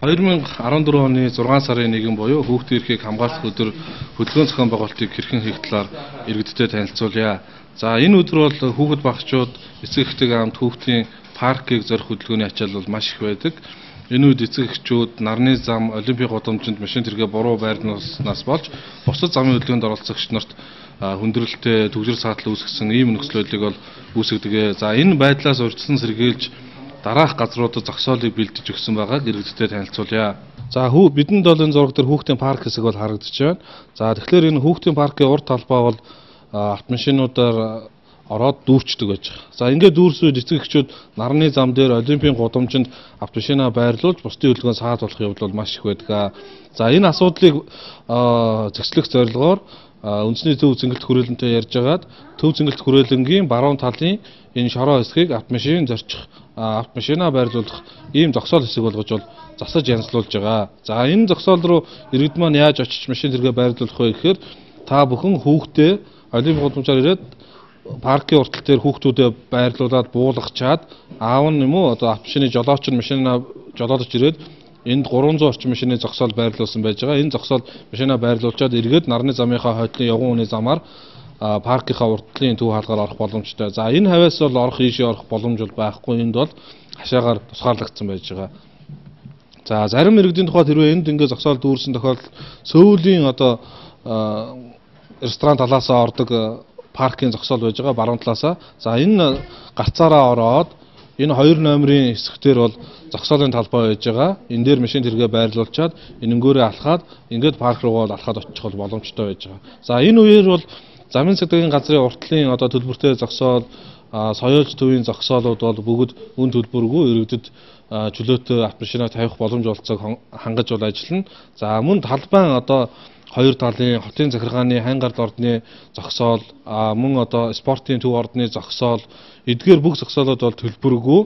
2014 оны 6 сарын 1 буюу хүүхдийн эрхийг хамгаалах өдөр хөдөлгөөн зохион байгуулалтыг хэрхэн хийх талаар иргэдтэй танилцуулъя. За энэ өдөр бол хүүхэд багчууд эцэг эхтэй хамт хүүхдийн паркийг зорих хөдөлгөөний ачаал бол маш их байдаг. Энэ үед эцэг эхчүүд нарны зам, олимпийн гудамжинд машин тэргээ буруу байрлуулснаас болж бусад замын хөдөлгөөнд оролцогч нарт хүндрэлтэй төгжир саатал үүсгэсэн ийм нөхцөл байдлыг бол үүсгэдэг. За энэ байдлаас урьдчилан сэргийлж дараах газруудад зогсоолыг бэлдэж өгсөн байгааг иргэдтэй танилцуулъя. За бидэнд бол энэ зураг дээр хүүхдийн парк хэсэг бол харагдаж байна. За тэгэхээр энэ хүүхдийн паркийн урд талбай бол автомашинуудаар ороод дүүрчдэг байж байгаа. За ингээд дүүрсэн үед эцэг эхчүүд нарны зам дээр олимпийн гудамжинд автомашинаа байрлуулж бусдын хөдөлгөөн саатуулах явдал бол маш их байдаг. За энэ асуудлыг зэгцлэх зорилгоор үндэсний төв зингэлт хүрээлэнтэй ярьжгаад төв зингэлт хүрээлэнгийн баруун талын энэ шороо хэсгийг автомашин зорчих автомашинаа байрлуулах ийм зогсоол хэсэг болгож бол засаж янзлуулж байгаа. За энэ зогсоол руу иргэд маань яаж очиж машин тэргээ байрлуулах вэ гэхээр та бүхэн хүүхдээ олимпийн гудамжаар ирээд паркийн уртал дээр хүүхдүүдэд байрлуулад буулгачаад аав нь юм уу одоо автомашины жолооч нь машинаа жолоодож ирээд энд 300 орчим машины зогсоол байрлуулсан байж байгаа. Энэ зогсоол машинаа байрлуулчаад эргээд нарны замынхаа хойдлын явган үний замаар паркийнхаа урдлын төв хаалгаар орох боломжтой. За энэ хавьяас бол орох ийшээ орох боломж бол байхгүй. Энд бол хашаагаар тусгаарлагдсан байж байгаа. За зарим иргэдийн тухайд хэрвээ энд ингээд зогсоол дүүрсэн тохиолдолд сөүлийн одоо ресторан талаасаа ордог паркийн зогсоол байж байгаа баруун талаасаа. За энэ гарцаараа ороод энэ 2 номерын хэсгээр бол зогсоолын талбай байж байгаа. Энэ дээр машин тэргээ байрлуулчаад энэнгөөрөө алхаад ингээд парк руугаа алхаад очих боломжтой байж байгаа. За энэ үеэр бол замын цэцгийн газрын уртлын одоо төлбөртэй зогсоол, соёолж төвийн зогсоолууд бол бүгд үн төлбөргүй иргэдэд чөлөөтэй автомашинаа тавих боломж олцоог хангаж бол ажиллана. За мөн талбайн одоо хоёр талын хотын захиргааны хайн гард ордны зогсоол, мөн одоо спортын төв ордны зогсоол, эдгээр бүх зогсоолууд бол төлбөргүй.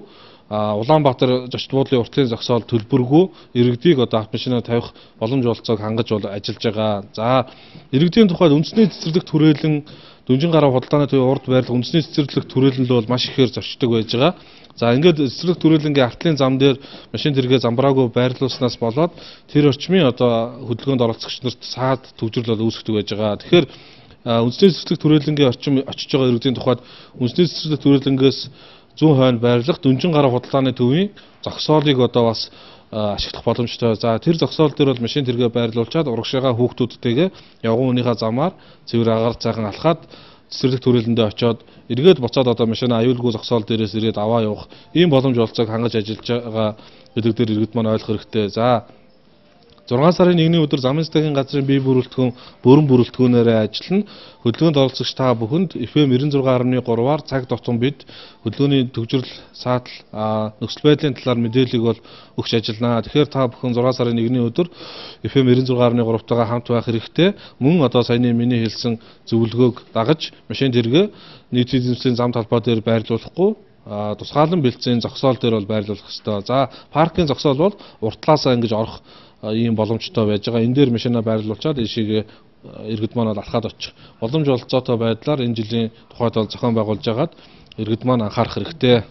Улаанбаатар зочд буудлын уртлын зогсоол төлбөргүй иргэдийг одоо автомашинаа тавих боломж олцоог хангаж бол ажиллаж байгаа. За иргэдийн тухайд үндэсний цэцэрлэгт хүрээлэн Дүнжин гараа худалдааны төвийн урд байрлах үндэсний цэцэрлэгт хүрээлэн бол маш ихээр зорчдог байж байгаа. За ингээд цэцэрлэгт хүрээлэнгийн артлын зам дээр машин тэргээ замбраагүй байрлуулснаас болоод тэр орчмын одоо хөдөлгөөнд оролцогч нарт саад төвжрэл бол үүсгдэг байж байгаа. Тэгэхээр үндэсний цэцэрлэгт хүрээлэнгийн орчим очиж байгаа иргэдийн тухайд үндэсний цэцэрлэгт хүрээлэнгээс зүүн хойно байрлах Дүнжин гараа худалдааны төвийн зогсоолыг одоо бас ашиглах боломжтой. За тэр зогсоол дээр бол машин тэргээ байрлуулчаад урагшаага хүүхдүүдтэйгээ явган үнийхээ замаар цэвэр агаар цайхан алхаад цэцэрлэгт хүрээлэндээ очиод эргээд буцаад одоо машина аюулгүй зогсоол дээрээс ирээд аваа явах ийм боломж олцоог хангаж ажиллаж байгаа гэдэг дээр иргэд маань ойлгох хэрэгтэй. За 6 сарын 1-ний өдөр замын цэцгийн газрын бие бүрэлдэхүүн бүрэн бүрэлдэхүүнээрээ ажиллана. Хөдөлгөөнд оролцогч та бүхэнд FM 96.3-аар цаг тутам бид хөдөлгөөний төгжрөл саатал нөхцөл байдлын талаар мэдээллийг бол өгч ажиллана. Тэгэхээр та бүхэн 6 сарын 1-ний өдөр FM 96.3-тайгаа хамт байх хэрэгтэй. Мөн одоо саяны миний хэлсэн зөвлөгөөг дагаж машин тэргээ нийт эзэмшлийн зам талбай дээр байрлуулахгүй тусгаалan бэлдсэн зогсоол дээр бол байрлуулах ёстой. За паркийн зогсоол бол урт талаасаа ингэж орох ийм боломжтой байж байгаа. Энэ дээр машинаа байрлуулчаад ийшээгээ иргэд маань алхаад очих боломж олцоотой байдлаар энэ жилийн тухайд бол зохион байгуулж байгаад иргэд маань анхаарах хэрэгтэй.